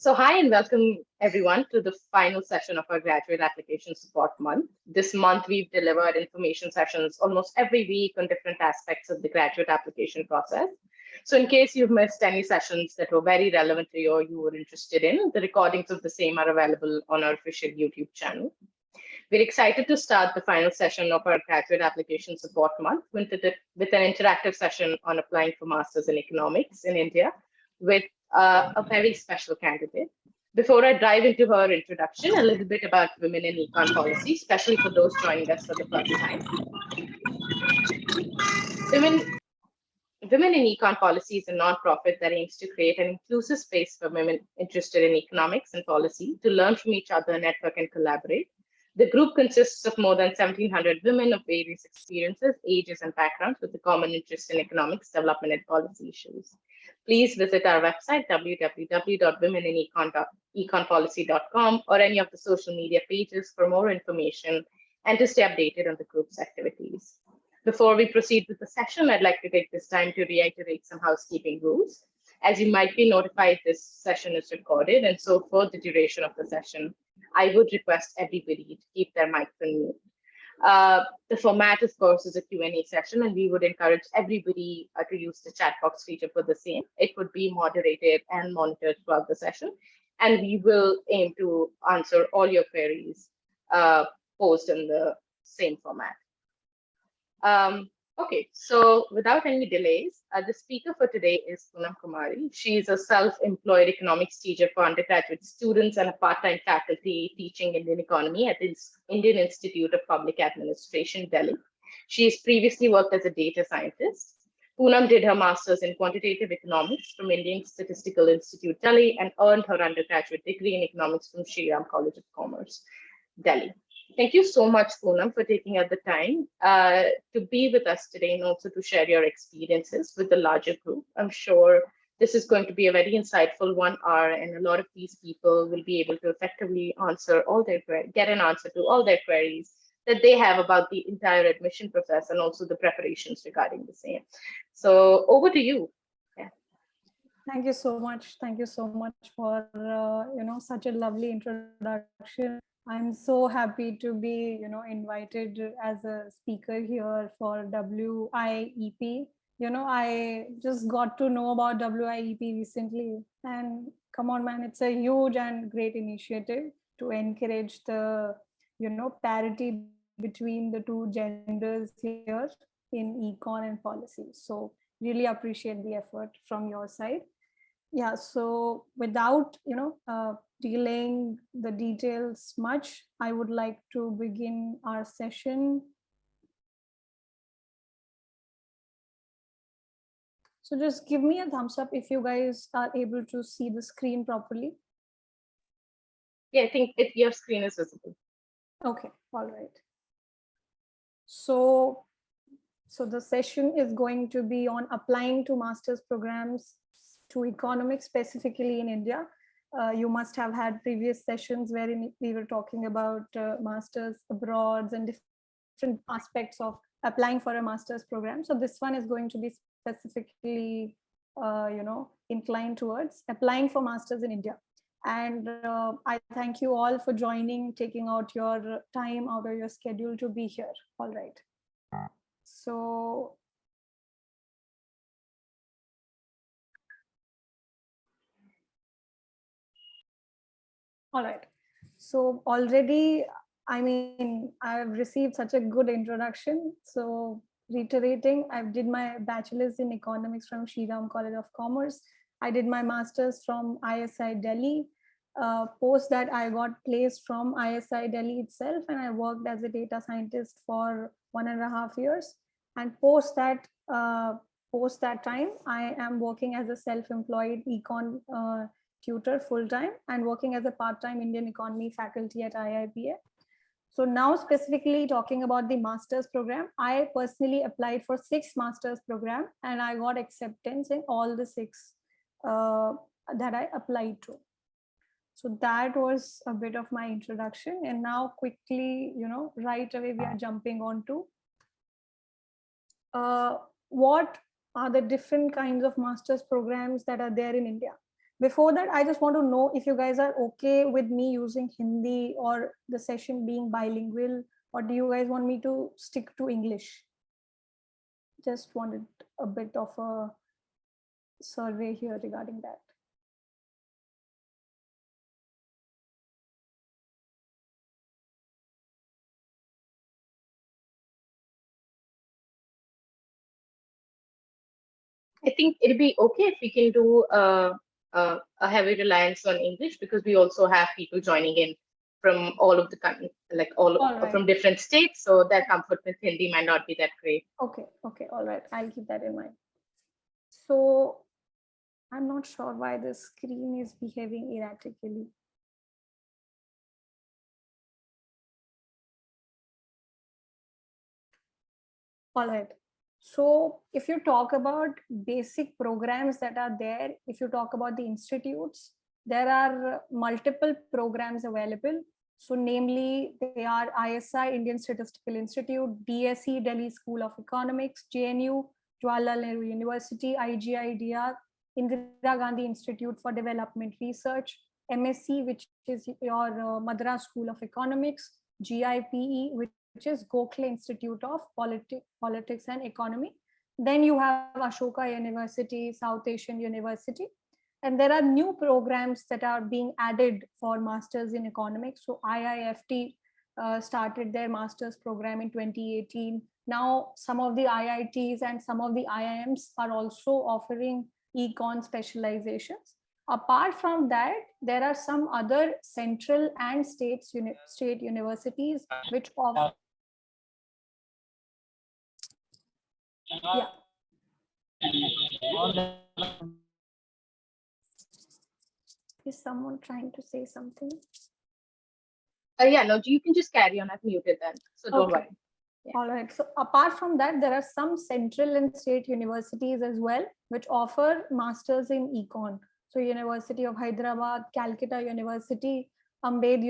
So hi and welcome everyone to the final session of our graduate application support month. This month we've delivered information sessions almost every week on different aspects of the graduate application process. So in case you've missed any sessions that were very relevant to you or you were interested in, the recordings of the same are available on our official YouTube channel. We're excited to start the final session of our graduate application support month with an interactive session on applying for Masters in Economics in India with a very special candidate. Before I dive into her introduction, a little bit about women in econ policy, especially for those joining us for the first time. Women in Econ Policy is a nonprofit that aims to create an inclusive space for women interested in economics and policy to learn from each other, network, and collaborate. The group consists of more than 1,700 women of various experiences, ages, and backgrounds with a common interest in economics, development, and policy issues. Please visit our website, www.womeninineconpolicy.com, or any of the social media pages for more information and to stay updated on the group's activities. Before we proceed with the session, I'd like to take this time to reiterate some housekeeping rules. As you might be notified, this session is recorded, and so for the duration of the session, I would request everybody to keep their mics on mute. The format, of course, is a Q&A session, and we would encourage everybody to use the chat box feature for the same. It would be moderated and monitored throughout the session, and we will aim to answer all your queries posed in the same format. Okay, so without any delays, the speaker for today is Poonam Kumari. She is a self-employed economics teacher for undergraduate students and a part-time faculty teaching Indian economy at the Indian Institute of Public Administration, Delhi. She has previously worked as a data scientist. Poonam did her master's in quantitative economics from Indian Statistical Institute, Delhi, and earned her undergraduate degree in economics from Shri Ram College of Commerce, Delhi. Thank you so much, Poonam, for taking out the time to be with us today and also to share your experiences with the larger group. I'm sure this is going to be a very insightful 1 hour, and a lot of these people will be able to effectively get an answer to all their queries that they have about the entire admission process and also the preparations regarding the same. So over to you. Yeah. Thank you so much. Thank you so much for such a lovely introduction. I'm so happy to be, invited as a speaker here for WIEP. I just got to know about WIEP recently, and come on, man, it's a huge and great initiative to encourage the, parity between the two genders here in econ and policy. So really appreciate the effort from your side. Yeah, so without delaying the details much, I would like to begin our session. So just give me a thumbs up if you guys are able to see the screen properly. Yeah, I think your screen is visible. Okay, all right. So the session is going to be on applying to master's programs to economics, specifically in India. You must have had previous sessions wherein we were talking about masters abroad and different aspects of applying for a master's program. So this one is going to be specifically, inclined towards applying for masters in India. And I thank you all for joining, taking out your time out of your schedule to be here. All right. So all right. So already, I've received such a good introduction. So reiterating, I did my bachelor's in economics from Shri Ram College of Commerce. I did my master's from ISI Delhi. Post that, I got placed from ISI Delhi itself, and I worked as a data scientist for 1.5 years. And post that time, I am working as a self-employed econ tutor full-time and working as a part-time Indian economy faculty at IIPA. So now specifically talking about the master's program, I personally applied for 6 master's program and I got acceptance in all the 6 that I applied to. So that was a bit of my introduction, and now quickly, right away we are jumping on to what are the different kinds of master's programs that are there in India. before that, I just want to know if you guys are okay with me using Hindi or the session being bilingual, or do you guys want me to stick to English? Just wanted a bit of a survey here regarding that. I think it'll be okay if we can do a heavy reliance on English, because we also have people joining in from all of the country, like All right. from different states. So their comfort with Hindi might not be that great. Okay, all right. I'll keep that in mind. So I'm not sure why the screen is behaving erratically. All right. So if you talk about basic programs that are there, if you talk about the institutes, there are multiple programs available. So namely, they are ISI, Indian Statistical Institute, DSE, Delhi School of Economics, JNU, Jawaharlal Nehru University, IGIDR, Indira Gandhi Institute for Development Research, MSc, which is your Madras School of Economics, GIPE, which is Gokhale Institute of Politics and Economy. Then you have Ashoka University, South Asian University. And there are new programs that are being added for Masters in Economics. So IIFT started their Masters program in 2018. Now, some of the IITs and some of the IIMs are also offering Econ specializations. Apart from that, there are some other central and state universities which offer. Yeah. Is someone trying to say something? Yeah, no, you can just carry on. I've muted them, so don't worry. Yeah. All right. So apart from that, there are some central and state universities as well, which offer masters in econ. So University of Hyderabad, Calcutta University, Ambedkar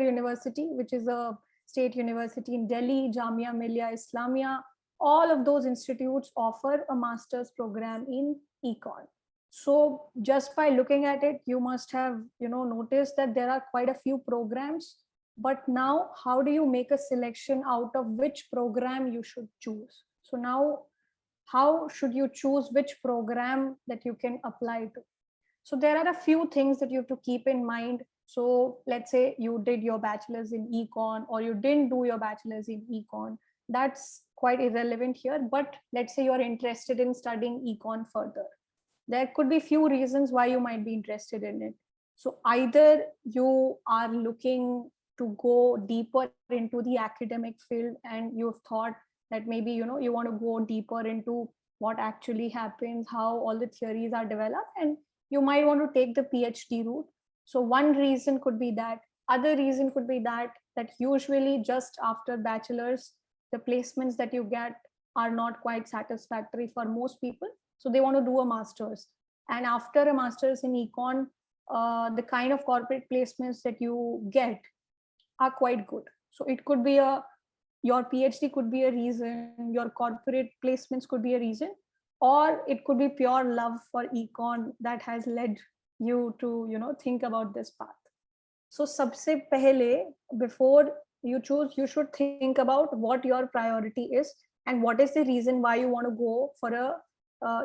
University, which is a state university in Delhi, Jamia Millia Islamia. All of those institutes offer a master's program in econ. So just by looking at it, you must have noticed that there are quite a few programs. But now, how do you make a selection out of which program you should choose? So now, how should you choose which program that you can apply to? So there are a few things that you have to keep in mind. So let's say you did your bachelor's in econ, or you didn't do your bachelor's in econ. That's quite irrelevant here. But let's say you're interested in studying econ further. There could be few reasons why you might be interested in it. So either you are looking to go deeper into the academic field, and you've thought that maybe you want to go deeper into what actually happens, how all the theories are developed, and you might want to take the PhD route. So one reason could be that. Other reason could be that usually just after bachelor's, the placements that you get are not quite satisfactory for most people. So they want to do a master's. And after a master's in econ, the kind of corporate placements that you get are quite good. So it could be your PhD could be a reason, your corporate placements could be a reason, or it could be pure love for econ that has led you to think about this path. So sabse pehle, before you choose, you should think about what your priority is and what is the reason why you want to go for a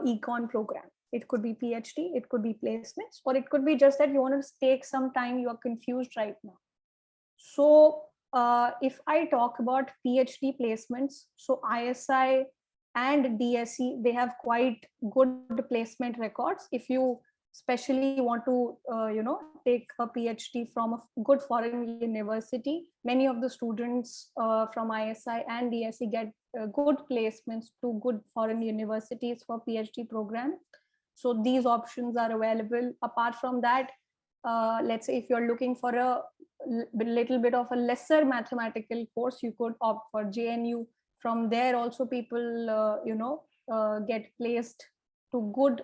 econ program. It could be PhD, it could be placements, or it could be just that you want to take some time, you are confused right now. So if I talk about PhD placements, so ISI and DSE, they have quite good placement records. If you especially want to take a PhD from a good foreign university, many of the students from ISI and DSE get good placements to good foreign universities for PhD program. So these options are available. Apart from that, let's say if you're looking for a little bit of a lesser mathematical course, you could opt for JNU. From there also people get placed to good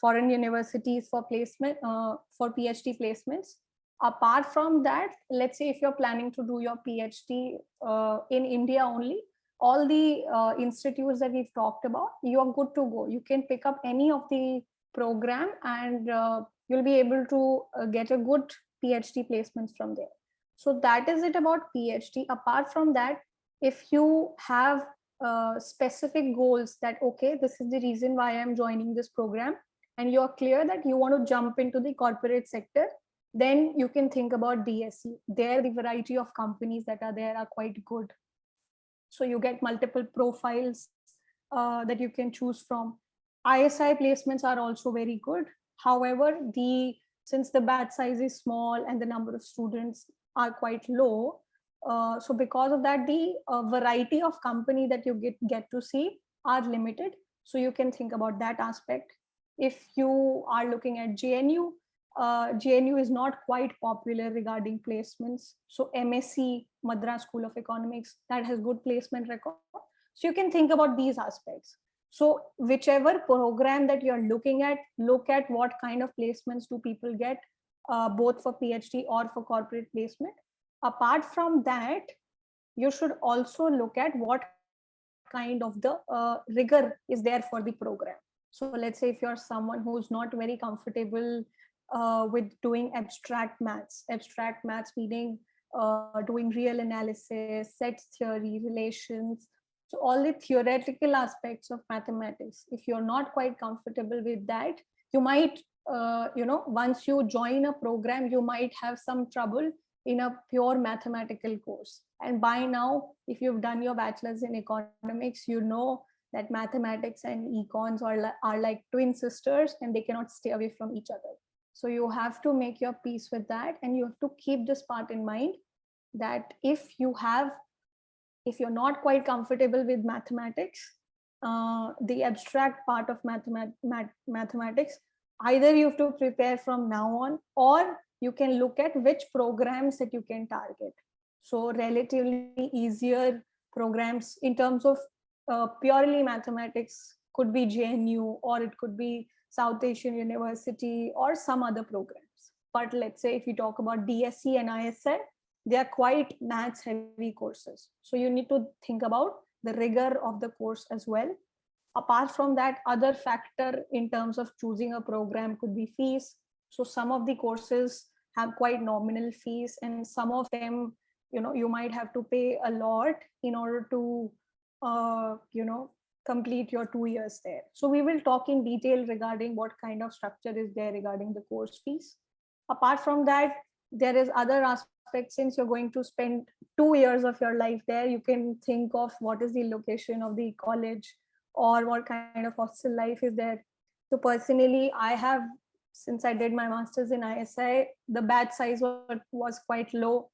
foreign universities for placement for PhD placements. Apart from that, let's say if you're planning to do your PhD in India only, all the institutes that we've talked about, you're good to go. You can pick up any of the program, and you'll be able to get a good PhD placements from there. So that is it about PhD. Apart from that, if you have specific goals that, okay, this is the reason why I'm joining this program, and you're clear that you want to jump into the corporate sector, then you can think about DSE. There, the variety of companies that are there are quite good. So you get multiple profiles that you can choose from. ISI placements are also very good. However, since the batch size is small and the number of students are quite low, so because of that, the variety of company that you get to see are limited. So you can think about that aspect. If you are looking at JNU, JNU is not quite popular regarding placements. So MSc, Madras School of Economics, that has good placement record. So you can think about these aspects. So whichever program that you're looking at, look at what kind of placements do people get, both for PhD or for corporate placement. Apart from that, you should also look at what kind of the rigor is there for the program. So let's say if you're someone who's not very comfortable with doing abstract maths meaning doing real analysis, set theory, relations, so all the theoretical aspects of mathematics, if you're not quite comfortable with that, you might once you join a program, you might have some trouble in a pure mathematical course. And by now, if you've done your bachelor's in economics, you know that mathematics and econs are like twin sisters, and they cannot stay away from each other. So you have to make your peace with that, and you have to keep this part in mind, that if you're not quite comfortable with mathematics, the abstract part of mathematics, either you have to prepare from now on, or you can look at which programs that you can target. So relatively easier programs in terms of purely mathematics could be JNU, or it could be South Asian University, or some other programs. But let's say if you talk about DSE and ISI, they are quite maths heavy courses. So you need to think about the rigor of the course as well. Apart from that, other factor in terms of choosing a program could be fees. So some of the courses have quite nominal fees, and some of them, you might have to pay a lot in order to, complete your 2 years there. So we will talk in detail regarding what kind of structure is there regarding the course fees. Apart from that, there is other aspects. Since you're going to spend 2 years of your life there, you can think of what is the location of the college, or what kind of hostel life is there. So personally, since I did my master's in ISI, the batch size was quite low.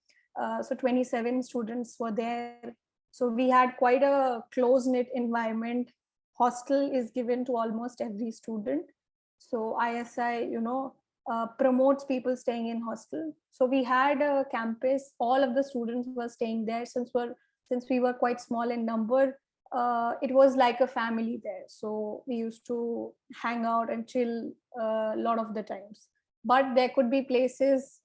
So 27 students were there. So we had quite a close-knit environment. Hostel is given to almost every student. So ISI, promotes people staying in hostel. So we had a campus, all of the students were staying there. Since we were quite small in number, it was like a family there. So we used to hang out and chill a lot of the times. But there could be places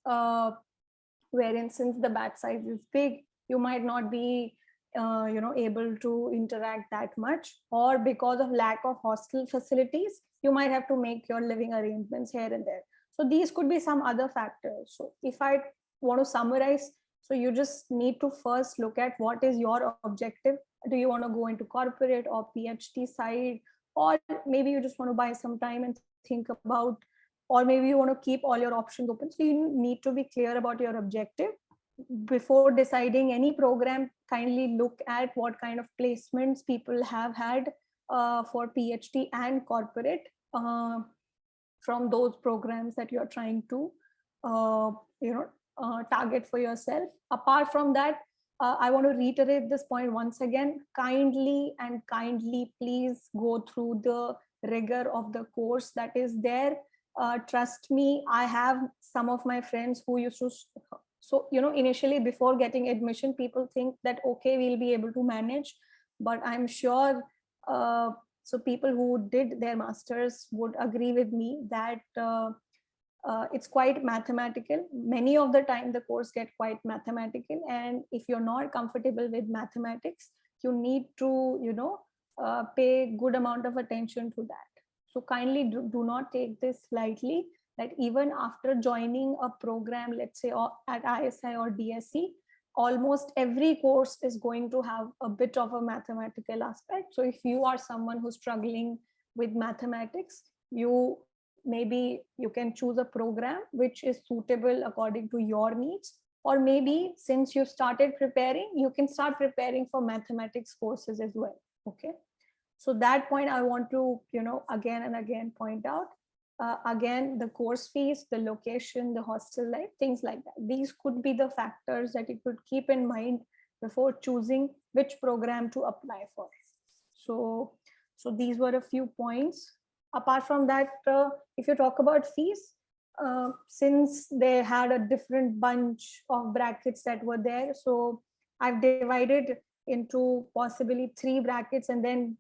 wherein, since the batch size is big, you might not be able to interact that much, or because of lack of hostel facilities, you might have to make your living arrangements here and there. So these could be some other factors. So if I want to summarize, so you just need to first look at what is your objective. Do you want to go into corporate or PhD side, or maybe you just want to buy some time and think about, or maybe you want to keep all your options open. So you need to be clear about your objective. Before deciding any program, kindly look at what kind of placements people have had for PhD and corporate from those programs that you're trying to target for yourself. Apart from that, I want to reiterate this point once again. Kindly please go through the rigor of the course that is there. Trust me, I have some of my friends who used to, so initially before getting admission, people think that okay, we'll be able to manage, but I'm sure so people who did their masters would agree with me that it's quite mathematical. Many of the time the course get quite mathematical, and if you're not comfortable with mathematics, you need to pay good amount of attention to that. So kindly do not take this lightly, that even after joining a program, let's say at ISI or DSE, almost every course is going to have a bit of a mathematical aspect. So if you are someone who's struggling with mathematics, maybe you can choose a program which is suitable according to your needs. Or maybe since you started preparing, you can start preparing for mathematics courses as well. Okay. So that point I want to, again and again point out. Again, the course fees, the location, the hostel life, things like that. These could be the factors that you could keep in mind before choosing which program to apply for. So these were a few points. Apart from that, if you talk about fees, since they had a different bunch of brackets that were there, so I've divided into possibly 3 brackets, and then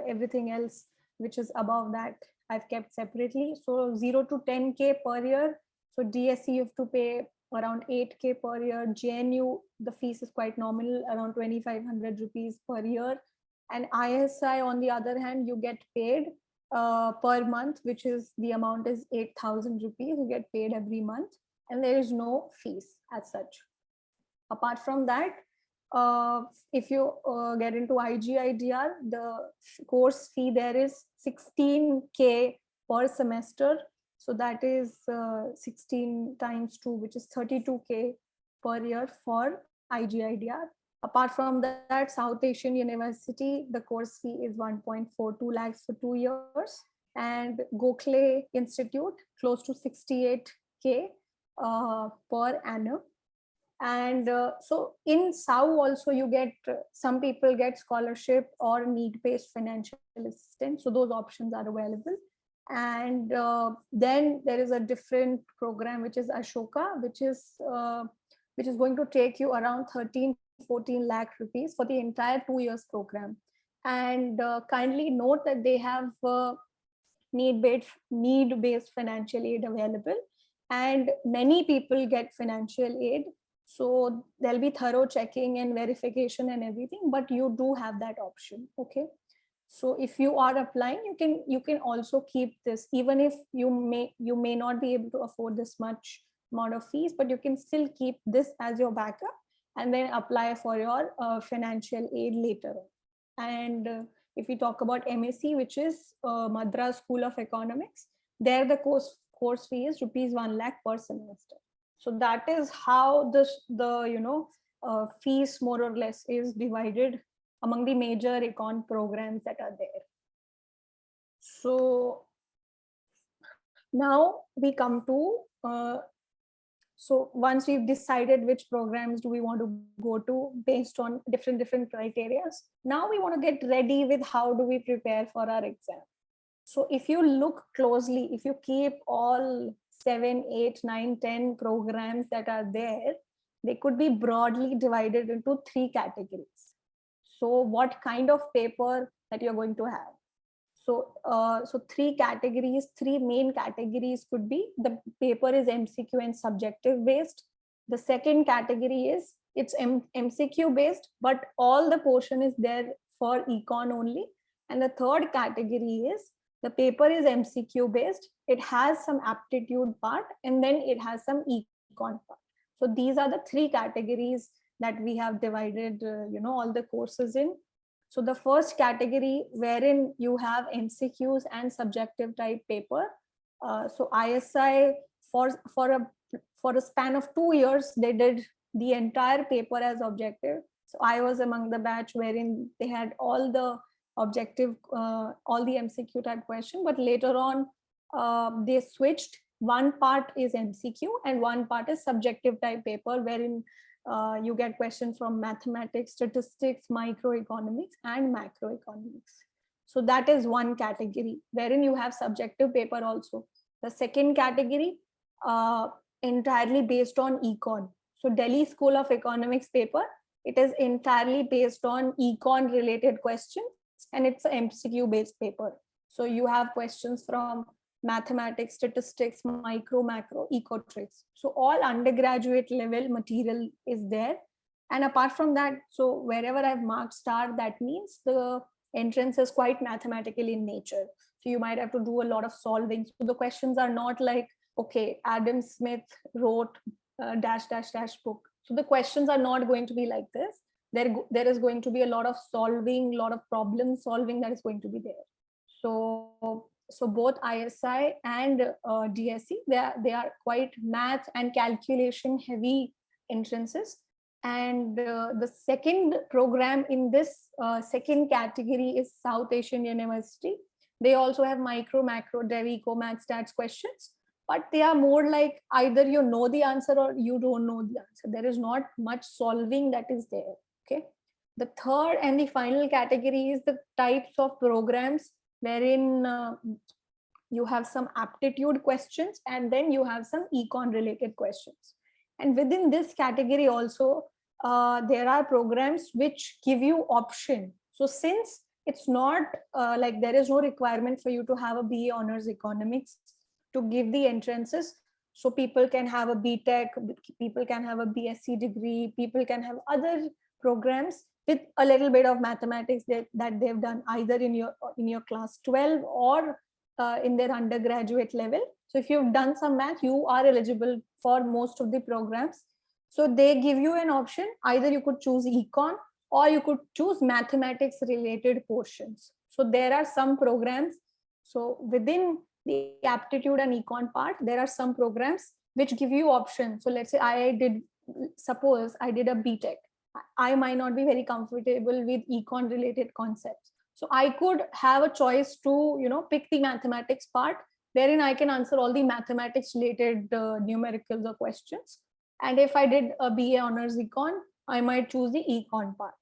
everything else which is above that I've kept separately. So 0 to 10K per year. So DSE you have to pay around 8K per year. JNU, the fees is quite nominal, around 2,500 rupees per year. And ISI, on the other hand, you get paid per month, which is the amount is 8,000 rupees. You get paid every month, and there is no fees as such. Apart from that, if you get into IGIDR, the course fee there is 16K per semester. So that is 16 times 2, which is 32K per year for IGIDR. Apart from that, South Asian University, the course fee is 1.42 lakhs for 2 years. And Gokhale Institute, close to 68K per annum. And so in SAU also you get, some people get scholarship or need-based financial assistance. So those options are available. And then there is a different program, which is Ashoka, which is going to take you around 13-14 lakh rupees for the entire 2 years program. And kindly note that they have need-based financial aid available, and many people get financial aid. So there'll be thorough checking and verification and everything, but you do have that option. Okay. So if you are applying, you can also keep this, even if you may not be able to afford this much amount of fees, but you can still keep this as your backup and then apply for your financial aid later on. And if we talk about MSc, which is Madras School of Economics, there the course fee is rupees 1 lakh per semester. So that is how the fees more or less is divided among the major econ programs that are there. So now we come to so once we've decided which programs do we want to go to based on different criteria, now we want to get ready with how do we prepare for our exam. So if you look closely, if you keep all 7, 8, 9, 10 programs that are there, they could be broadly divided into 3 categories. So what kind of paper that you're going to have? So 3 categories, 3 main categories could be: the paper is MCQ and subjective based. The second category is it's MCQ based, but all the portion is there for econ only. And the third category is the paper is MCQ based, it has some aptitude part, and then it has some econ part. So these are the 3 categories that we have divided all the courses in. So the first category, wherein you have MCQs and subjective type paper. So ISI, for a span of 2 years, they did the entire paper as objective. So I was among the batch wherein they had all the objective, all the MCQ type question, but later on they switched. One part is MCQ and one part is subjective type paper, wherein you get questions from mathematics, statistics, microeconomics, and macroeconomics. So that is one category wherein you have subjective paper also. The second category, entirely based on econ. So Delhi School of Economics paper, it is entirely based on econ related questions, and it's an MCQ based paper. So you have questions from mathematics, statistics, micro, macro, economics. So all undergraduate level material is there. And apart from that, so wherever I've marked star, that means the entrance is quite mathematical in nature. So you might have to do a lot of solving. So the questions are not like, okay, Adam Smith wrote dash dash dash book. So the questions are not going to be like this. There is going to be a lot of solving, a lot of problem solving that is going to be there. So both ISI and DSE, they are quite math and calculation heavy entrances. And the second program in this second category is South Asian University. They also have micro, macro, dev, eco, math, stats questions, but they are more like either you know the answer or you don't know the answer. There is not much solving that is there. Okay. The third and the final category is the types of programs wherein you have some aptitude questions and then you have some econ related questions. And within this category also, there are programs which give you option. So since it's not like there is no requirement for you to have a BA honors economics to give the entrances, so people can have a BTech, people can have a BSc degree, people can have other programs with a little bit of mathematics that they've done either in your class 12 or in their undergraduate level. So if you've done some math, you are eligible for most of the programs. So they give you an option, either you could choose econ or you could choose mathematics related portions. So there are some programs. So within the aptitude and econ part, there are some programs which give you options. So let's say suppose I did a BTech. I might not be very comfortable with econ related concepts. So I could have a choice to, pick the mathematics part, wherein I can answer all the mathematics related numericals or questions. And if I did a BA honors econ, I might choose the econ part.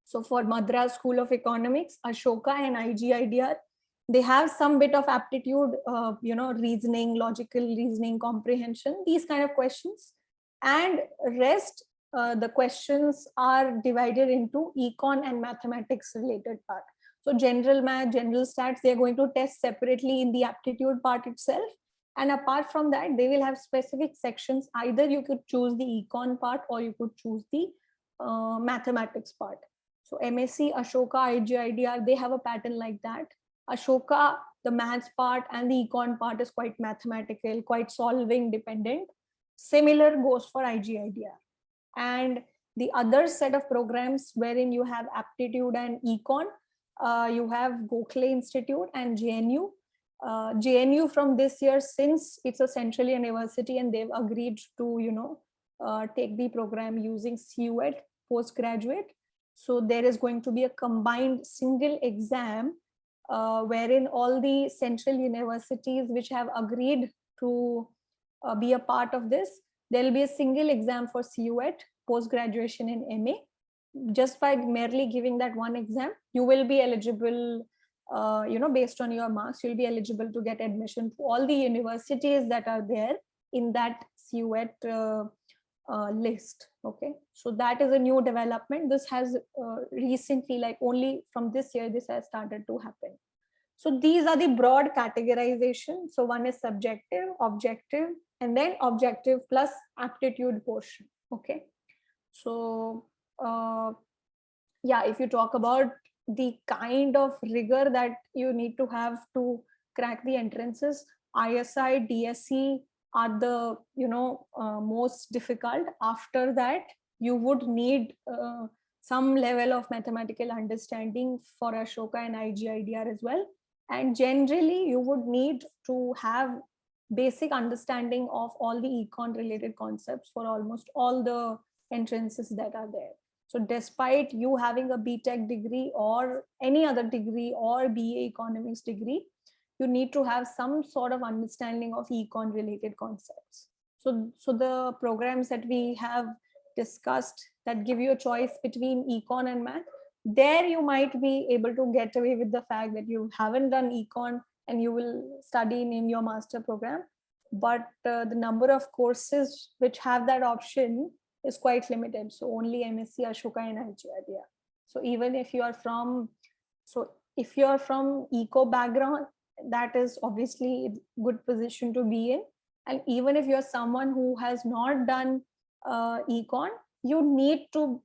So for Madras School of Economics, Ashoka and IGIDR, they have some bit of aptitude, reasoning, logical reasoning, comprehension, these kind of questions. And rest, the questions are divided into econ and mathematics related part. So general math, general stats, they're going to test separately in the aptitude part itself. And apart from that, they will have specific sections. Either you could choose the econ part or you could choose the mathematics part. So MSc, Ashoka, IGIDR, they have a pattern like that. Ashoka, the maths part and the econ part is quite mathematical, quite solving dependent. Similar goes for IGIDR. And the other set of programs wherein you have aptitude and econ, you have Gokhale Institute and JNU. JNU from this year, since it's a central university and they've agreed to, take the program using CUET postgraduate. So there is going to be a combined single exam wherein all the central universities which have agreed to be a part of this, there will be a single exam for CUET post-graduation in MA. Just by merely giving that one exam, you will be eligible, based on your marks, you'll be eligible to get admission to all the universities that are there in that CUET list. Okay, so that is a new development. This has recently, like only from this year, this has started to happen. So these are the broad categorization. So one is subjective, objective, and then objective plus aptitude portion. Okay, so if you talk about the kind of rigor that you need to have to crack the entrances, ISI, DSE are the most difficult. After that, you would need some level of mathematical understanding for Ashoka and IGIDR as well. And generally, you would need to have basic understanding of all the econ related concepts for almost all the entrances that are there. So despite you having a BTech degree or any other degree or BA economics degree, you need to have some sort of understanding of econ related concepts. So the programs that we have discussed that give you a choice between econ and math, there you might be able to get away with the fact that you haven't done econ and you will study in your master program. But the number of courses which have that option is quite limited. So only MSc, Ashoka and IGIDR. So even if you are from eco background, that is obviously a good position to be in. And even if you're someone who has not done econ, you need to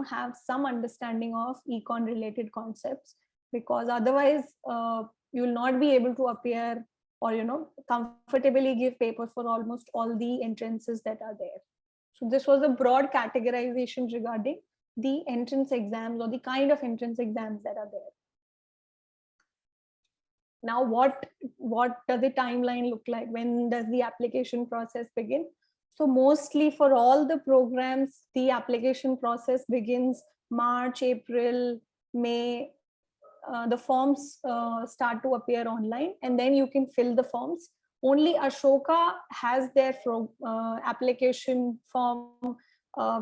have some understanding of econ related concepts, because otherwise You will not be able to appear or, comfortably give papers for almost all the entrances that are there. So this was a broad categorization regarding the entrance exams or the kind of entrance exams that are there. Now, what does the timeline look like? When does the application process begin? So mostly for all the programs, the application process begins March, April, May. The forms start to appear online, and then you can fill the forms. Only Ashoka has their application form,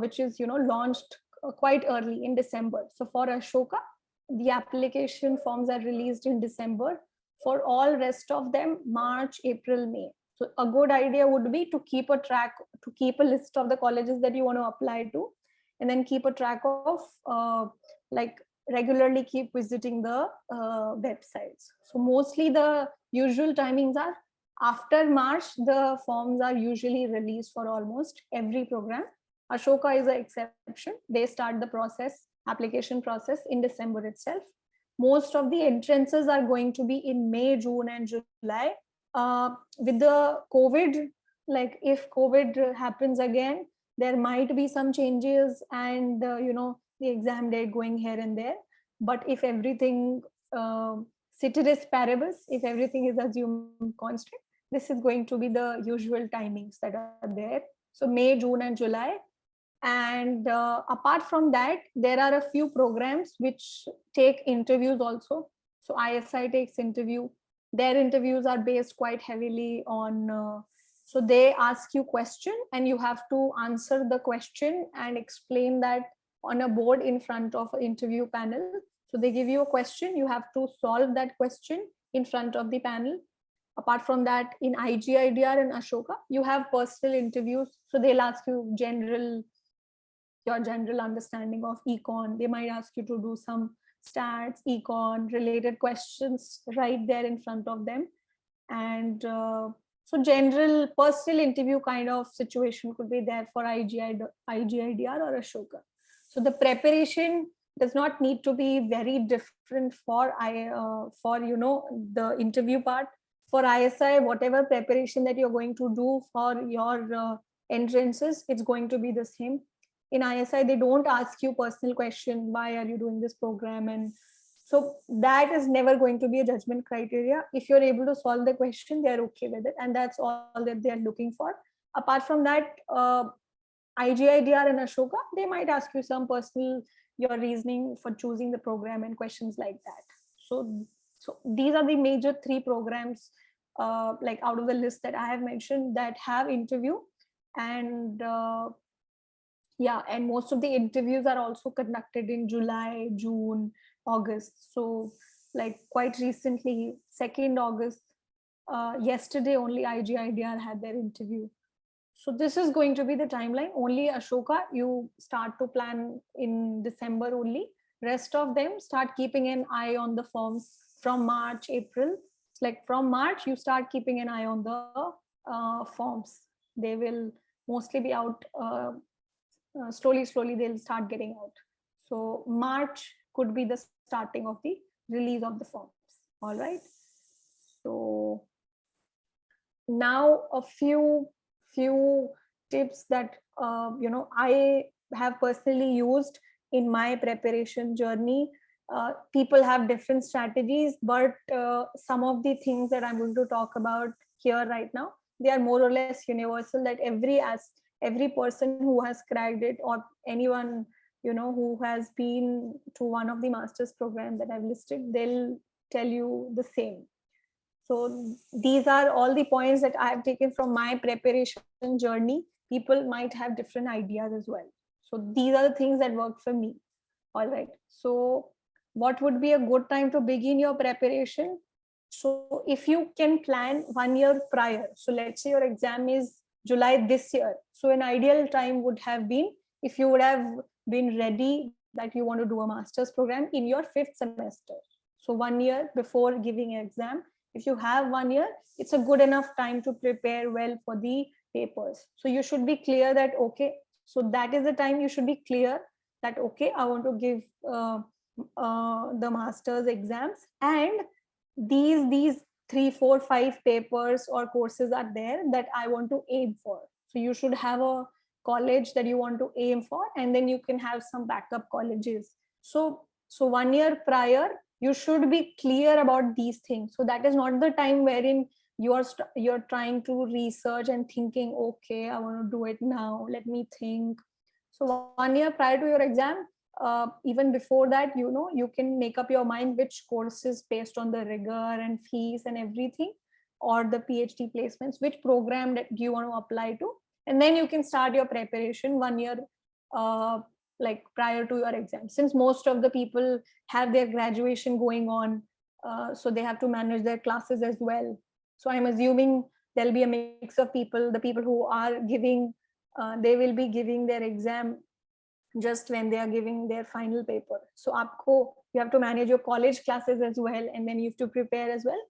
which is launched quite early in December. So for Ashoka, the application forms are released in December. For all rest of them, March, April, May. So a good idea would be to keep a list of the colleges that you want to apply to, and then keep a track of like regularly keep visiting the websites. So mostly the usual timings are after March, the forms are usually released for almost every program. Ashoka is an exception. They start the application process in December itself. Most of the entrances are going to be in May, June, and July. With the COVID, like if COVID happens again, there might be some changes and, the exam date going here and there. But if everything, ceteris paribus, if everything is assumed constant, this is going to be the usual timings that are there. So May, June, and July. And apart from that, there are a few programs which take interviews also. So ISI takes interview. Their interviews are based quite heavily on, so they ask you question and you have to answer the question and explain that on a board in front of an interview panel. So they give you a question, you have to solve that question in front of the panel. Apart from that, in IGIDR and Ashoka, you have personal interviews. So they'll ask you your general understanding of Econ. They might ask you to do some stats, Econ related questions right there in front of them. And so general personal interview kind of situation could be there for IGIDR or Ashoka. So the preparation does not need to be very different for the interview part. For ISI, whatever preparation that you're going to do for your entrances, it's going to be the same. In ISI, they don't ask you personal question, why are you doing this program? And so that is never going to be a judgment criteria. If you're able to solve the question, they're okay with it. And that's all that they're looking for. Apart from that, IGIDR and Ashoka, they might ask you some personal, your reasoning for choosing the program and questions like that. So these are the major 3 programs, like out of the list that I have mentioned, that have interview. And and most of the interviews are also conducted in July, June, August. So like quite recently, 2nd August, yesterday only IGIDR had their interview. So this is going to be the timeline. Only Ashoka, you start to plan in December only. Rest of them start keeping an eye on the forms from March, April. It's like from March, you start keeping an eye on the forms. They will mostly be out slowly they'll start getting out. So March could be the starting of the release of the forms. All right. So now a few tips that I have personally used in my preparation journey. People have different strategies, but some of the things that I'm going to talk about here right now, they are more or less universal, that every person who has cracked it, or anyone who has been to one of the master's programs that I've listed, they'll tell you the same. So these are all the points that I have taken from my preparation journey. People might have different ideas as well. So these are the things that work for me. All right. So what would be a good time to begin your preparation? So if you can plan 1 year prior, so let's say your exam is July this year. So an ideal time would have been if you would have been ready that you want to do a master's program in your 5th semester. So 1 year before giving an exam, if you have 1 year, it's a good enough time to prepare well for the papers. So you should be clear that, okay, so that is the time you should be clear that, okay, I want to give the master's exams, and these 3, 4, 5 papers or courses are there that I want to aim for. So you should have a college that you want to aim for, and then you can have some backup colleges. So 1 year prior, you should be clear about these things. So that is not the time wherein you're trying to research and thinking, okay, I want to do it now, let me think. So 1 year prior to your exam, even before that, you can make up your mind which courses, based on the rigor and fees and everything, or the PhD placements, which program that you want to apply to, and then you can start your preparation 1 year like prior to your exam, since most of the people have their graduation going on, so they have to manage their classes as well. So I'm assuming there'll be a mix of people, the people who are giving, they will be giving their exam just when they are giving their final paper. So you have to manage your college classes as well, and then you have to prepare as well.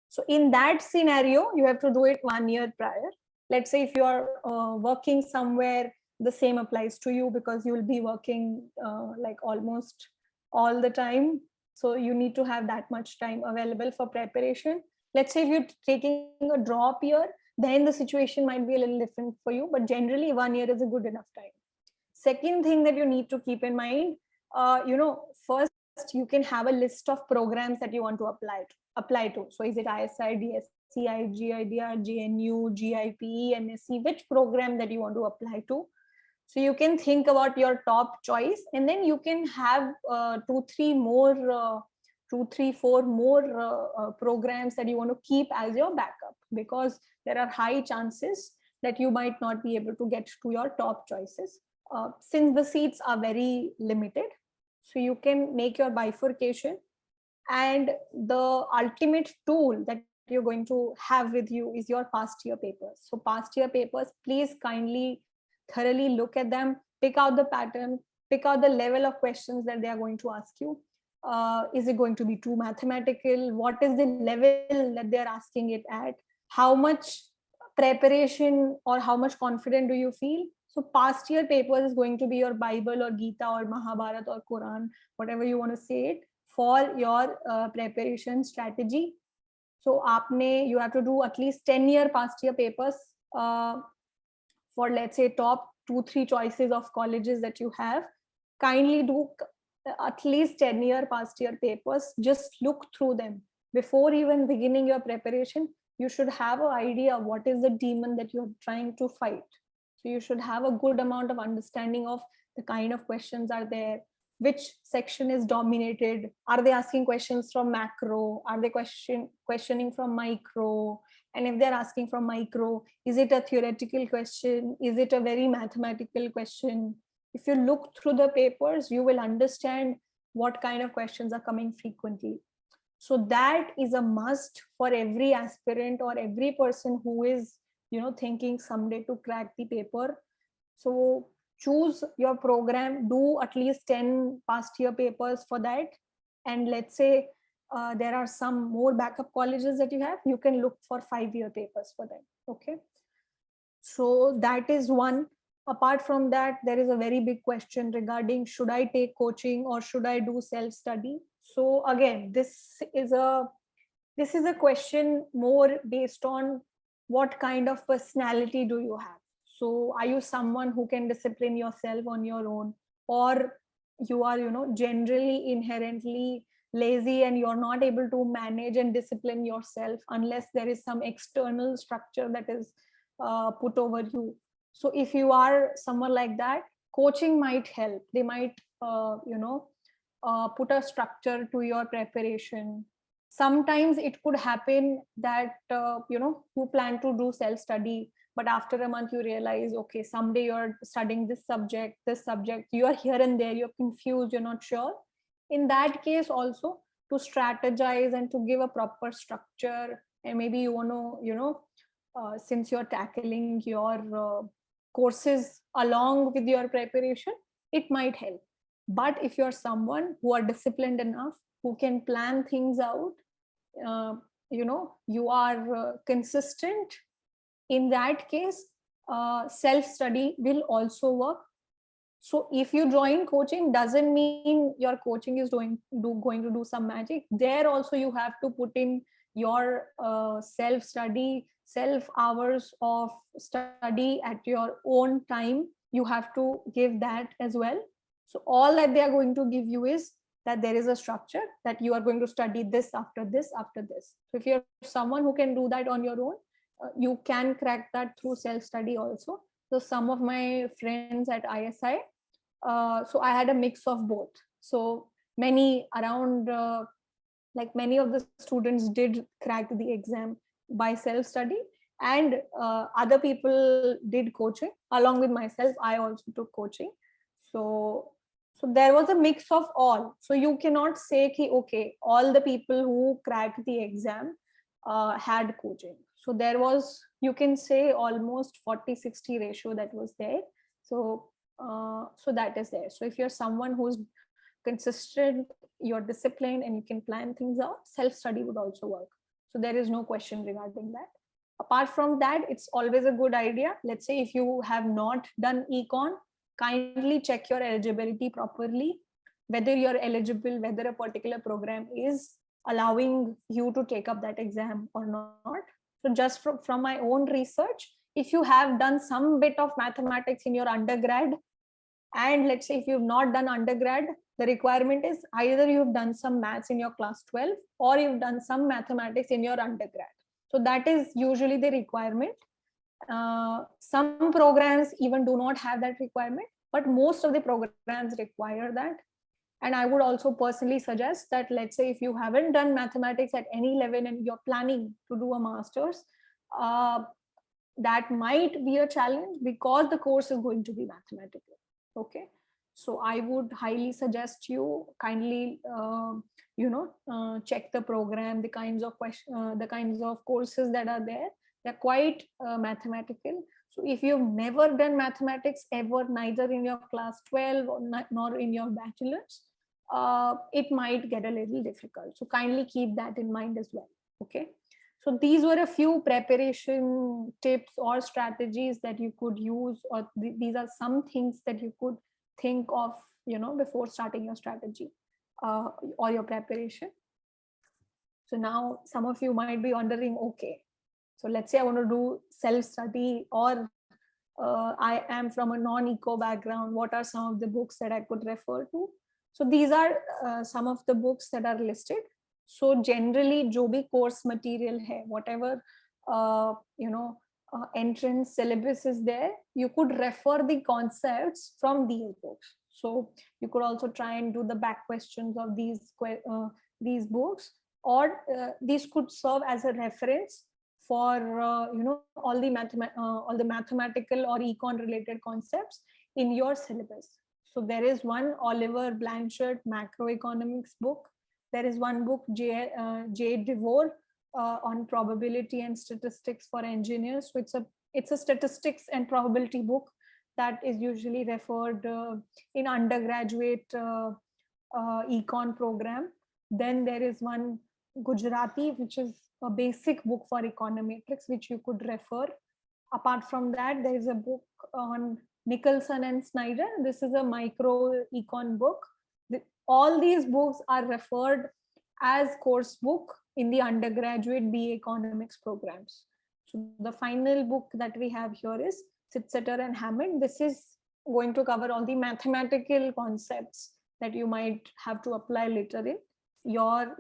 So in that scenario, you have to do it 1 year prior. Let's say if you are working somewhere, the same applies to you, because you will be working like almost all the time. So you need to have that much time available for preparation. Let's say if you're taking a drop year, then the situation might be a little different for you, but generally 1 year is a good enough time. Second thing that you need to keep in mind, first you can have a list of programs that you want to apply to. So is it ISI, DSE, IGIDR, JNU, GIPE, MSc, which program that you want to apply to? So you can think about your top choice, and then you can have 2, 3, 4 more programs that you want to keep as your backup, because there are high chances that you might not be able to get to your top choices, since the seats are very limited. So you can make your bifurcation, and the ultimate tool that you're going to have with you is your past year papers. So past year papers, please kindly thoroughly look at them, pick out the pattern, pick out the level of questions that they are going to ask you. Is it going to be too mathematical? What is the level that they're asking it at? How much preparation or how much confident do you feel? So past year papers is going to be your Bible or Gita or Mahabharata or Quran, whatever you want to say it, for your preparation strategy. So you have to do at least 10-year past year papers for, let's say, top 2, 3 choices of colleges that you have. Kindly do at least 10-year past year papers. Just look through them before even beginning your preparation. You should have an idea of what is the demon that you're trying to fight. So you should have a good amount of understanding of the kind of questions are there, which section is dominated. Are they asking questions from macro? Are they questioning from micro? And if they're asking from micro, is it a theoretical question? Is it a very mathematical question? If you look through the papers, you will understand what kind of questions are coming frequently. So that is a must for every aspirant or every person who is, thinking someday to crack the paper. So choose your program, do at least 10 past year papers for that. And let's say there are some more backup colleges that you have, you can look for 5-year papers for them. Okay. So that is one. Apart from that, there is a very big question regarding, should I take coaching or should I do self-study? So again, this is a question more based on what kind of personality do you have. So are you someone who can discipline yourself on your own, or you are, generally inherently lazy and you're not able to manage and discipline yourself unless there is some external structure that is put over you. So if you are someone like that, coaching might help. They might, put a structure to your preparation. Sometimes it could happen that, you plan to do self-study, but after a month you realize, okay, someday you're studying this subject, you are here and there, you're confused, you're not sure. In that case also, to strategize and to give a proper structure, and maybe you want to, since you're tackling your courses along with your preparation, it might help. But if you're someone who are disciplined enough, who can plan things out, you are consistent, in that case, self-study will also work. So if you join coaching, doesn't mean your coaching is going to do some magic. There also you have to put in your self study, self hours of study at your own time. You have to give that as well. So all that they are going to give you is that there is a structure, that you are going to study this after this after this. So if you're someone who can do that on your own, you can crack that through self study also. So some of my friends at ISI, so I had a mix of both. So many around like many of the students did crack the exam by self study, and other people did coaching along with myself. I also took coaching. So there was a mix of all. So you cannot say ki, okay, all the people who cracked the exam had coaching. So there was, you can say, almost 40-60 ratio that was there. So that is there. So if you're someone who's consistent, you're disciplined, and you can plan things out, self study would also work. So there is no question regarding that. Apart from that, it's always a good idea. Let's say if you have not done econ, kindly check your eligibility properly, whether you're eligible, whether a particular program is allowing you to take up that exam or not. So just from my own research, if you have done some bit of mathematics in your undergrad, and let's say if you've not done undergrad, the requirement is either you've done some maths in your class 12 or you've done some mathematics in your undergrad. So that is usually the requirement. Some programs even do not have that requirement, but most of the programs require that. And I would also personally suggest that, let's say if you haven't done mathematics at any level and you're planning to do a master's, that might be a challenge because the course is going to be mathematical. Okay, so I would highly suggest you kindly check the program, the kinds of the kinds of courses that are there. They're quite mathematical. So if you've never done mathematics ever, neither in your class 12 or nor in your bachelor's, it might get a little difficult. So kindly keep that in mind as well. Okay, so these were a few preparation tips or strategies that you could use, or these are some things that you could think of, before starting your strategy or your preparation. So now some of you might be wondering, okay, so let's say I want to do self-study, or I am from a non-eco background. What are some of the books that I could refer to? So these are some of the books that are listed. So generally, जो भी course material है, whatever entrance syllabus is there, you could refer the concepts from these books. So you could also try and do the back questions of these books, or these could serve as a reference for all the mathematical or econ related concepts in your syllabus. So there is one Oliver Blanchard macroeconomics book. There is one book, J. DeVore, on probability and statistics for engineers. So it's a statistics and probability book that is usually referred in undergraduate econ program. Then there is one Gujarati, which is a basic book for econometrics, which you could refer. Apart from that, there is a book on Nicholson and Snyder. This is a micro econ book. All these books are referred as course book in the undergraduate BA economics programs. So the final book that we have here is Sitzetter and Hammond. This is going to cover all the mathematical concepts that you might have to apply later in your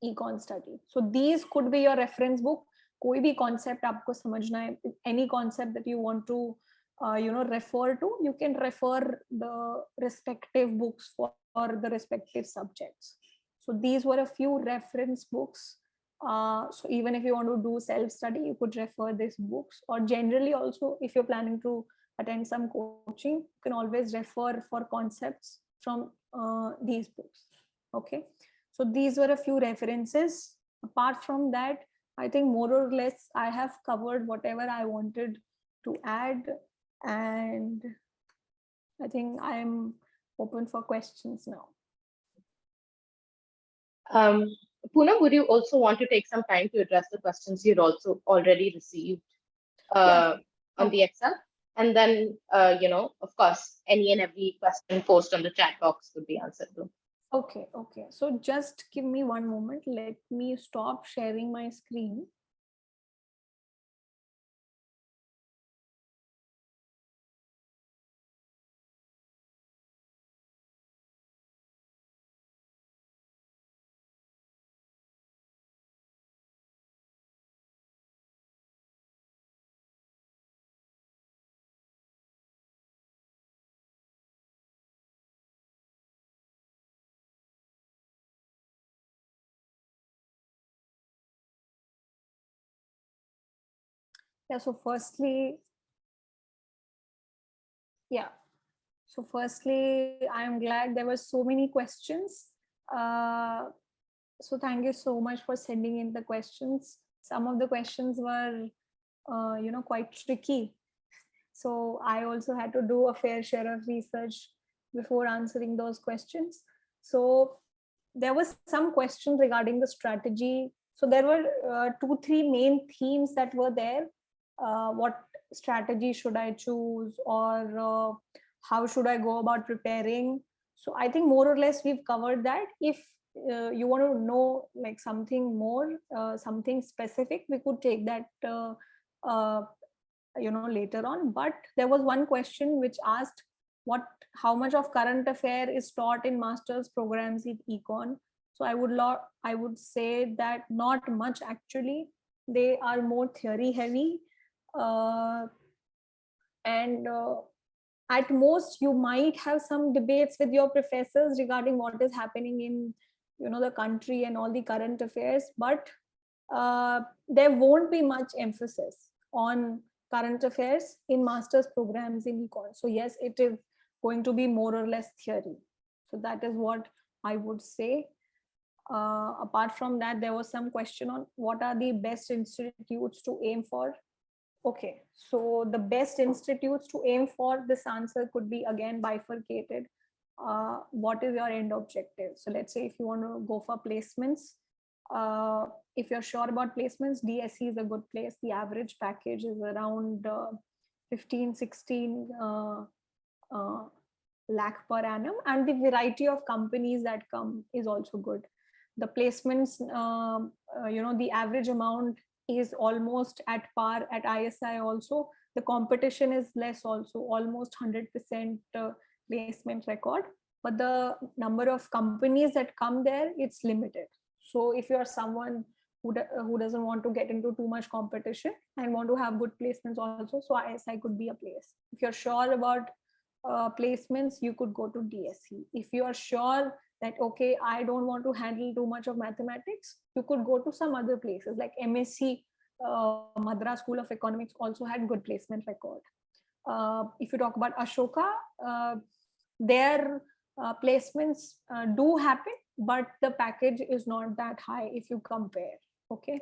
econ study. So these could be your reference book. कोई भी concept आपको समझना है, any concept that you want to refer to, you can refer the respective books for the respective subjects. So these were a few reference books. So even if you want to do self-study, you could refer these books, or generally also if you're planning to attend some coaching, you can always refer for concepts from these books. Okay, so these were a few references. Apart from that, I think more or less I have covered whatever I wanted to add, and I think I'm open for questions now. Poonam, would you also want to take some time to address the questions you'd also already received on the Excel? And then, of course, any and every question posted on the chat box would be answered to. Okay, okay. So just give me one moment. Let me stop sharing my screen. Yeah, so firstly, yeah. So firstly, I am glad there were so many questions. Uh, so thank you so much for sending in the questions. Some of the questions were, quite tricky. So I also had to do a fair share of research before answering those questions. So there was some questions regarding the strategy. So there were 2-3 main themes that were there. What strategy should I choose, or how should I go about preparing? So I think more or less we've covered that. If you want to know like something more, something specific, we could take that uh, later on. But there was one question which asked what how much of current affair is taught in master's programs in econ. So I would say that not much actually. They are more theory heavy, uh, and at most you might have some debates with your professors regarding what is happening in the country and all the current affairs, but there won't be much emphasis on current affairs in master's programs in econ. So yes, it is going to be more or less theory. So that is what I would say. Apart from that, there was some question on what are the best institutes to aim for. Okay, so the best institutes to aim for, this answer could be again bifurcated. What is your end objective? So let's say if you want to go for placements, if you're sure about placements, DSE is a good place. The average package is around 15, 16 uh, lakh per annum, and the variety of companies that come is also good. The placements, the average amount is almost at par at ISI also. The competition is less also, almost 100% placement record. But the number of companies that come there, it's limited. So if you're someone who doesn't want to get into too much competition and want to have good placements also, so ISI could be a place. If you're sure about placements, you could go to DSE. If you are sure that, okay, I don't want to handle too much of mathematics, you could go to some other places like MSc. Madras School of Economics also had good placement record. If you talk about Ashoka, their placements do happen, but the package is not that high if you compare. Okay.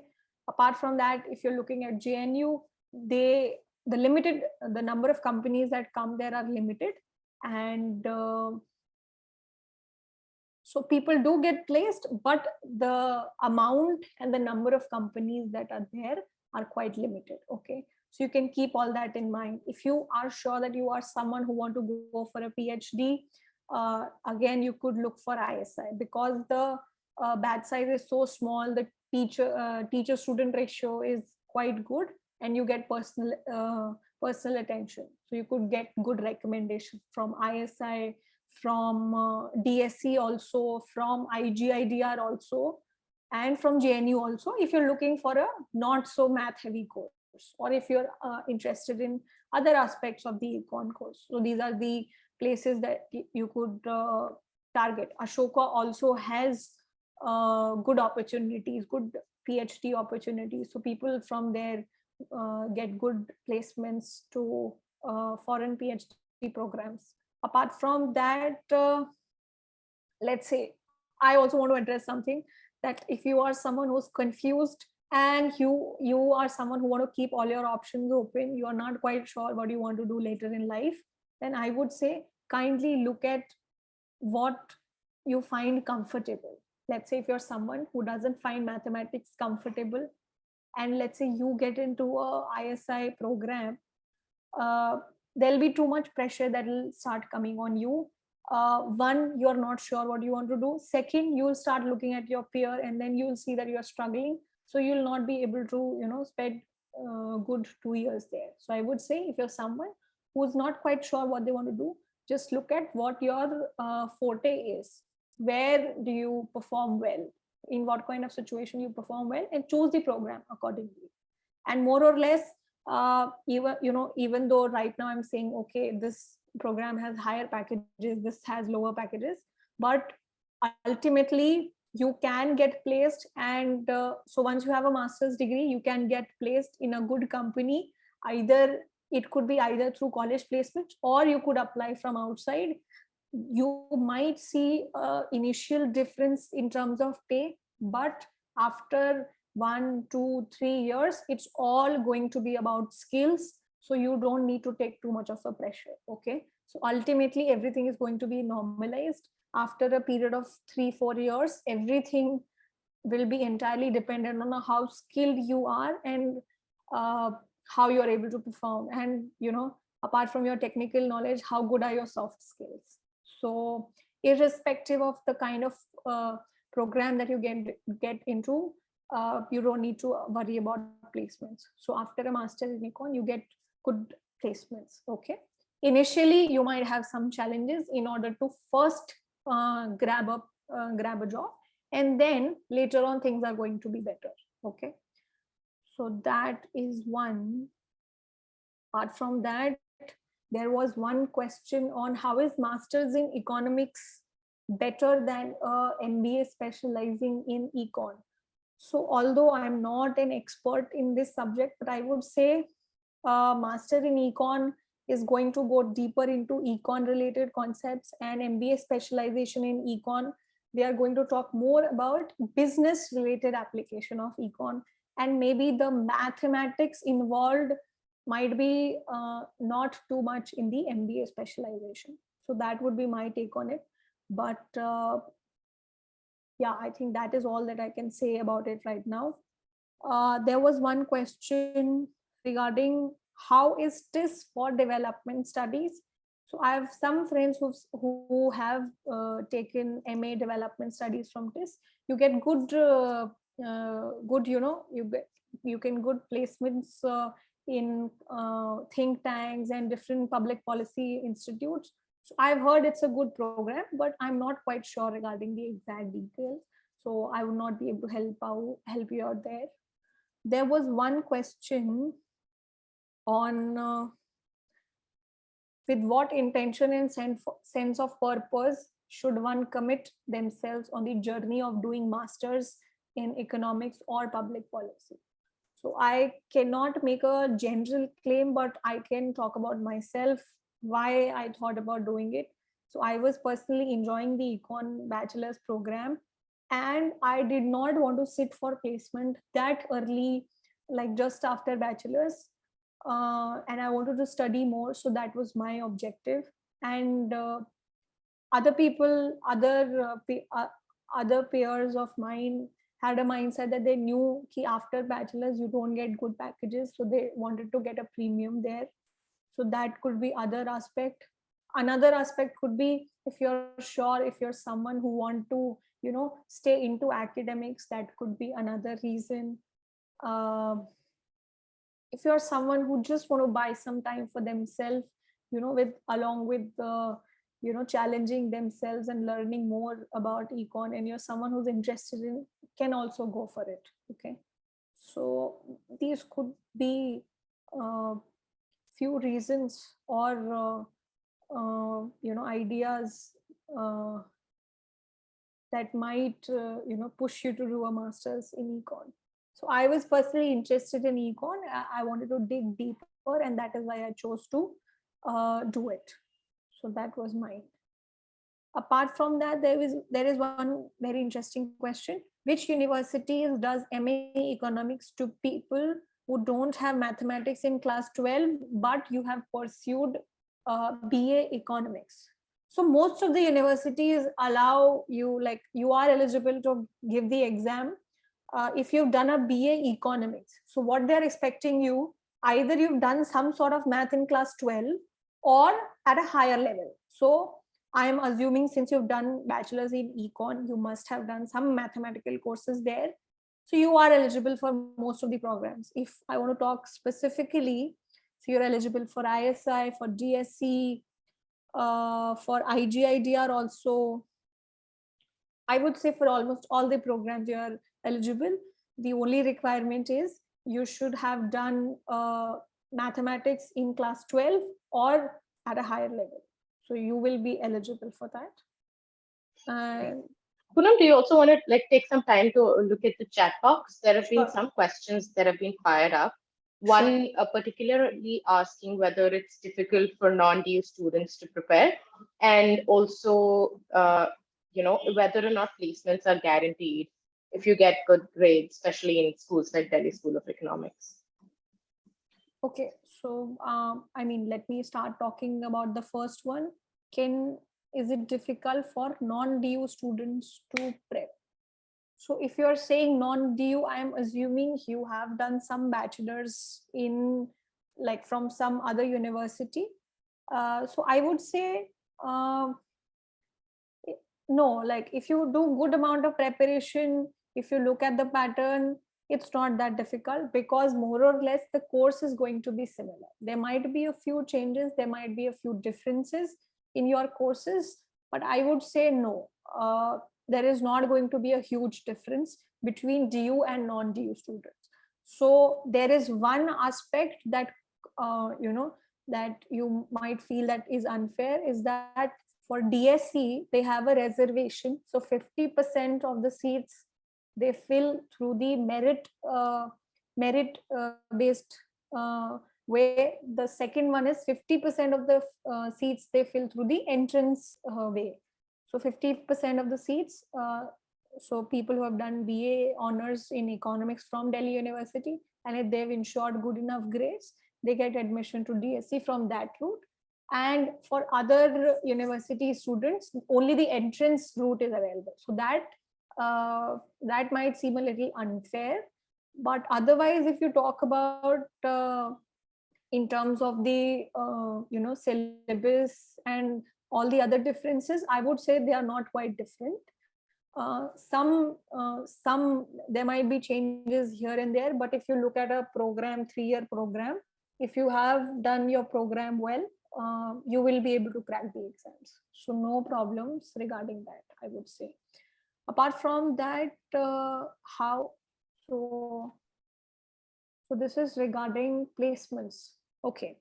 Apart from that, if you're looking at JNU, the number of companies that come there are limited, and so people do get placed, but the amount and the number of companies that are there are quite limited. Okay, so you can keep all that in mind. If you are sure that you are someone who want to go for a PhD, again you could look for ISI, because the batch size is so small, the teacher student ratio is quite good, and you get personal attention. So you could get good recommendations from ISI, from DSE also, from IGIDR also, and from JNU also, if you're looking for a not so math heavy course, or if you're interested in other aspects of the econ course. So these are the places that you could target. Ashoka also has good opportunities, good PhD opportunities. So people from there get good placements to foreign PhD programs. Apart from that, let's say, I also want to address something, that if you are someone who's confused and you are someone who want to keep all your options open, you are not quite sure what you want to do later in life, then I would say kindly look at what you find comfortable. Let's say if you're someone who doesn't find mathematics comfortable, and let's say you get into a ISI program, there'll be too much pressure that will start coming on you. One, you're not sure what you want to do. Second, you'll start looking at your peer and then you'll see that you're struggling. So you'll not be able to, spend good 2 years there. So I would say if you're someone who's not quite sure what they want to do, just look at what your forte is. Where do you perform well? In what kind of situation you perform well, and choose the program accordingly. And more or less, even though right now I'm saying, okay, this program has higher packages, this has lower packages, but ultimately you can get placed. And so once you have a master's degree, you can get placed in a good company. Either it could be either through college placement, or you could apply from outside. You might see a initial difference in terms of pay, but after 1, 2, 3 years, it's all going to be about skills. So you don't need to take too much of a pressure. Okay, so ultimately everything is going to be normalized after a period of 3, 4 years. Everything will be entirely dependent on how skilled you are, and how you're able to perform, and apart from your technical knowledge, how good are your soft skills. So irrespective of the kind of program that you get into, you don't need to worry about placements. So after a master in econ, you get good placements. Okay, initially you might have some challenges in order to first grab a job, and then later on things are going to be better. Okay, so that is one. Apart from that, there was one question on how is masters in economics better than a MBA specializing in econ. So although I'm not an expert in this subject, but I would say master in econ is going to go deeper into econ related concepts, and MBA specialization in econ, they are going to talk more about business related application of econ, and maybe the mathematics involved might be not too much in the MBA specialization. So that would be my take on it. But yeah, I think that is all that I can say about it right now. There was one question regarding how is TIS for development studies. So I have some friends who have taken MA development studies from TIS. You get good, you can good placements in think tanks and different public policy institutes. So I've heard it's a good program, but I'm not quite sure regarding the exact details. So I would not be able to help you out there. There was one question on with what intention and sense of purpose should one commit themselves on the journey of doing masters in economics or public policy. So I cannot make a general claim, but I can talk about myself, why I thought about doing it. So I was personally enjoying the econ bachelor's program, and I did not want to sit for placement that early, like just after bachelor's. And I wanted to study more, so that was my objective. And other people, other peers of mine had a mindset that they knew that after bachelor's you don't get good packages, so they wanted to get a premium there. So that could be other aspect. Another aspect could be, if you're sure, if you're someone who want to stay into academics, that could be another reason. If you're someone who just want to buy some time for themselves, with along with the challenging themselves and learning more about econ, and you're someone who's interested in, can also go for it. Okay, so these could be few reasons or ideas that might push you to do a master's in econ. So I was personally interested in econ. I wanted to dig deeper, and that is why I chose to do it. So that was mine. Apart from that, there is one very interesting question: which universities does MA economics to people who don't have mathematics in class 12, but you have pursued BA economics? So most of the universities allow you, like you are eligible to give the exam if you've done a BA economics. So what they're expecting you, either you've done some sort of math in class 12, or at a higher level. So I am assuming since you've done bachelor's in econ, you must have done some mathematical courses there. So you are eligible for most of the programs. If I want to talk specifically, so you're eligible for ISI, for DSE, for IGIDR also. I would say for almost all the programs you are eligible. The only requirement is you should have done mathematics in class 12 or at a higher level. So you will be eligible for that. And Poonam, do you also want to take some time to look at the chat box? There have been sure, some questions that have been fired up. sure. One particularly asking whether it's difficult for non-DU students to prepare, and also, whether or not placements are guaranteed if you get good grades, especially in schools like Delhi School of Economics. Okay, so I mean, let me start talking about the first one. Is it difficult for non-DU students to prep? So if you're saying non-DU, I'm assuming you have done some bachelor's in from some other university. So I would say no, if you do good amount of preparation, if you look at the pattern, it's not that difficult because more or less the course is going to be similar. There might be a few changes, there might be a few differences in your courses, but I would say no. There is not going to be a huge difference between DU and non-DU students. So there is one aspect that that you might feel that is unfair, is that for DSE they have a reservation. So 50% of the seats they fill through the merit based way. The second one is 50% of the seats they fill through the entrance way. So 50% of the seats, so people who have done BA honors in economics from Delhi University, and if they've ensured good enough grades, they get admission to DSE from that route. And for other university students, only the entrance route is available. So that might seem a little unfair. But otherwise, if you talk about in terms of the syllabus and all the other differences, I would say they are not quite different. Some there might be changes here and there, but if you look at a program, 3-year program, if you have done your program well, you will be able to crack the exams. So no problems regarding that, I would say. Apart from that, how so this is regarding placements. Okay,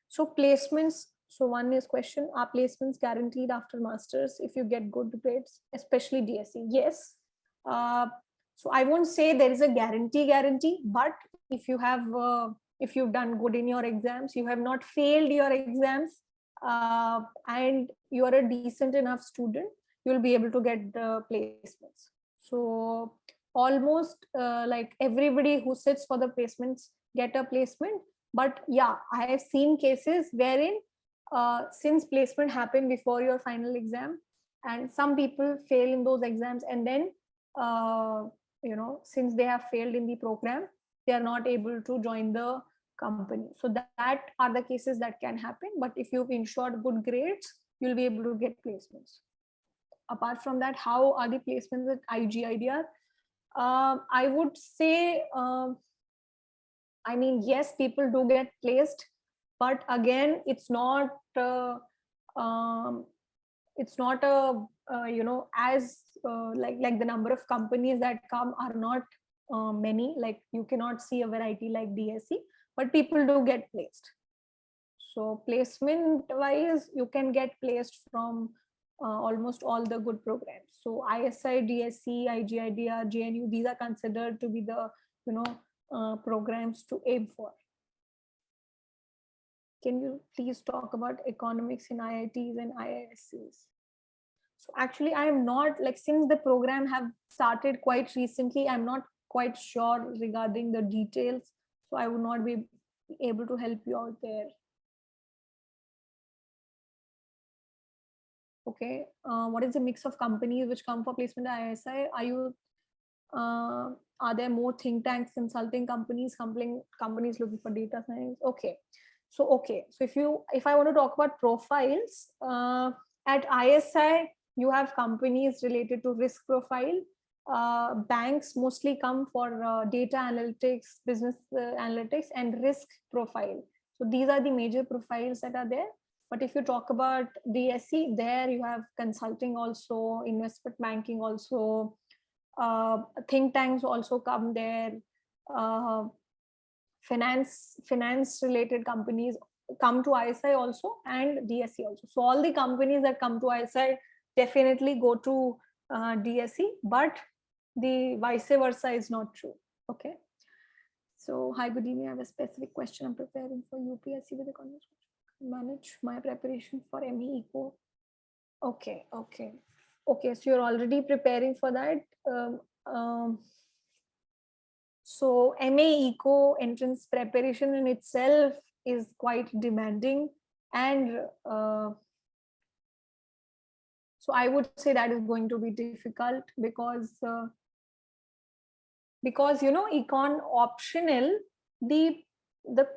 so placements. So one is question, are placements guaranteed after masters if you get good grades, especially DSE? Yes. So I won't say there is a guarantee, but if you've done good in your exams, you have not failed your exams, and you are a decent enough student, you'll be able to get the placements. So almost everybody who sits for the placements get a placement. But yeah, I have seen cases wherein since placement happened before your final exam, and some people fail in those exams, and then since they have failed in the program, they are not able to join the company. So that are the cases that can happen. But if you've ensured good grades, you'll be able to get placements. Apart from that, how are the placements at IGIDR? I would say, I mean, yes, people do get placed, but again, it's not a as like the number of companies that come are not many. Like you cannot see a variety like DSE, but people do get placed. So placement wise, you can get placed from almost all the good programs. So ISI, DSE, IGIDR, JNU, these are considered to be the programs to aim for. Can you please talk about economics in IITs and IISCs? So actually, I am not since the program have started quite recently, I'm not quite sure regarding the details. So I would not be able to help you out there. Okay, what is the mix of companies which come for placement at ISI? Are there more think tanks, consulting companies looking for data science? Okay, So okay, so if I want to talk about profiles, at ISI you have companies related to risk profile. Banks mostly come for data analytics, business analytics, and risk profile. So these are the major profiles that are there. But if you talk about DSE, there you have consulting also, investment banking also, think tanks also come there, uh, finance related companies come to ISI also, and DSE also. So all the companies that come to ISI definitely go to DSE, but the vice versa is not true. Okay. So hi, good evening. I have a specific question. I'm preparing for UPSC with economics. Manage my preparation for ME Eco. Okay. So you're already preparing for that. So MA Eco entrance preparation in itself is quite demanding, and so I would say that is going to be difficult because econ optional, the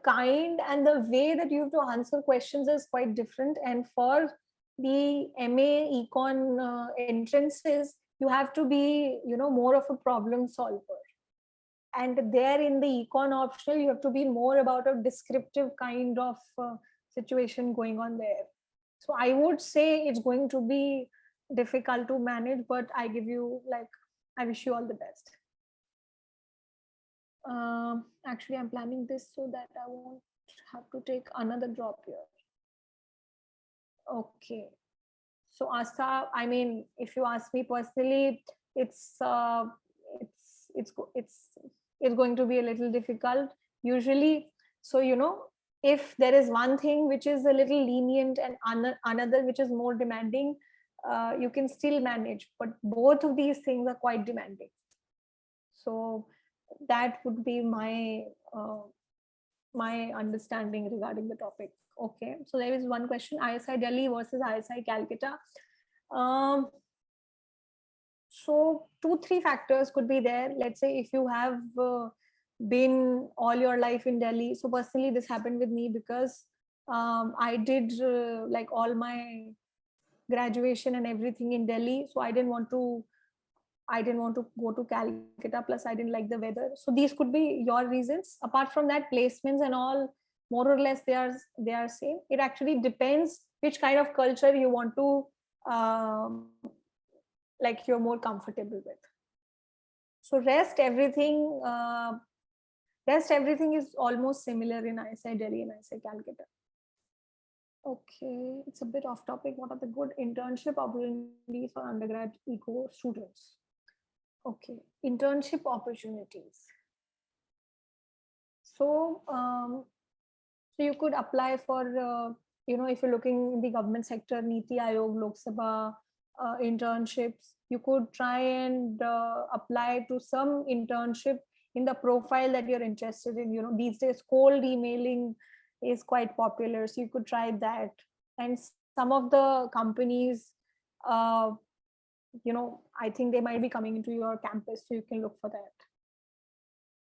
kind and the way that you have to answer questions is quite different, and for the MA econ entrances you have to be more of a problem solver, and there in the econ optional you have to be more about a descriptive kind of situation going on there. So I would say it's going to be difficult to manage, but I wish you all the best. Actually I'm planning this so that I won't have to take another drop here. Okay, so Asa, I mean, if you ask me personally, it's going to be a little difficult usually. So if there is one thing which is a little lenient and another which is more demanding, you can still manage, but both of these things are quite demanding. So that would be my understanding regarding the topic. Okay, so there is one question: ISI Delhi versus ISI Calcutta. So 2-3 factors could be there. Let's say if you have been all your life in Delhi. So personally this happened with me because I did like all my graduation and everything in Delhi, so I didn't want to go to Calcutta, plus I didn't like the weather. So these could be your reasons. Apart from that, placements and all, more or less they are same. It actually depends which kind of culture you want to like you're more comfortable with. So rest everything is almost similar in ISI Delhi and ISI Calcutta. Okay, it's a bit off topic. What are the good internship opportunities for undergrad eco students? Okay, internship opportunities. So, so you could apply for, if you're looking in the government sector, Niti Aayog, Lok Sabha internships, you could try and apply to some internship in the profile that you're interested in. These days, cold emailing is quite popular, so you could try that. And some of the companies, I think they might be coming into your campus, so you can look for that.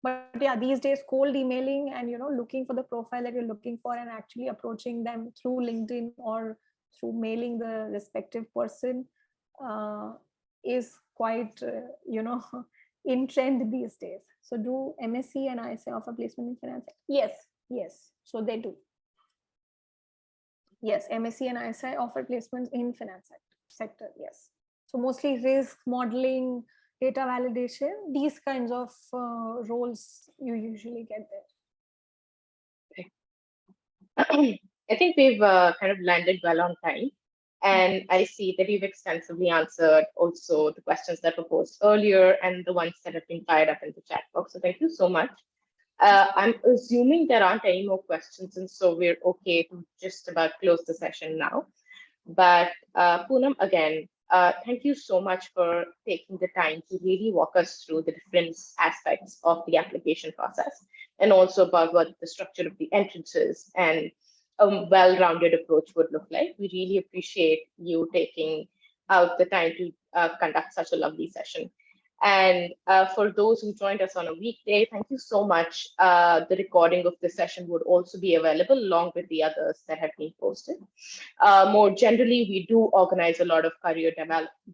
But yeah, these days cold emailing and looking for the profile that you're looking for and actually approaching them through LinkedIn or through mailing the respective person is quite in trend these days. So do MSc and ISI offer placement in finance? Yes, so they do. Yes, MSc and ISI offer placements in finance sector. Yes, so mostly risk modeling, data validation, these kinds of roles you usually get there. I think we've kind of landed well on time. And I see that you've extensively answered also the questions that were posed earlier and the ones that have been tied up in the chat box. So thank you so much. I'm assuming there aren't any more questions, and so we're okay to just about close the session now. But Poonam, again, thank you so much for taking the time to really walk us through the different aspects of the application process and also about what the structure of the entrances and a well-rounded approach would look like. We really appreciate you taking out the time to conduct such a lovely session. And for those who joined us on a weekday, thank you so much. The recording of this session would also be available along with the others that have been posted. More generally, we do organize a lot of career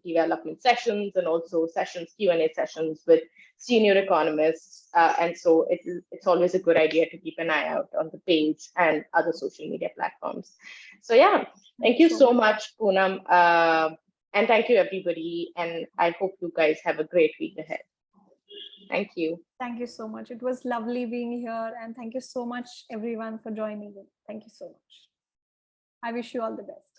development sessions and also sessions, Q&A sessions with senior economists. And so it's always a good idea to keep an eye out on the page and other social media platforms. So yeah, thank you so much, Poonam. And thank you, everybody. And I hope you guys have a great week ahead. Thank you. Thank you so much. It was lovely being here. And thank you so much, everyone, for joining in. Thank you so much. I wish you all the best.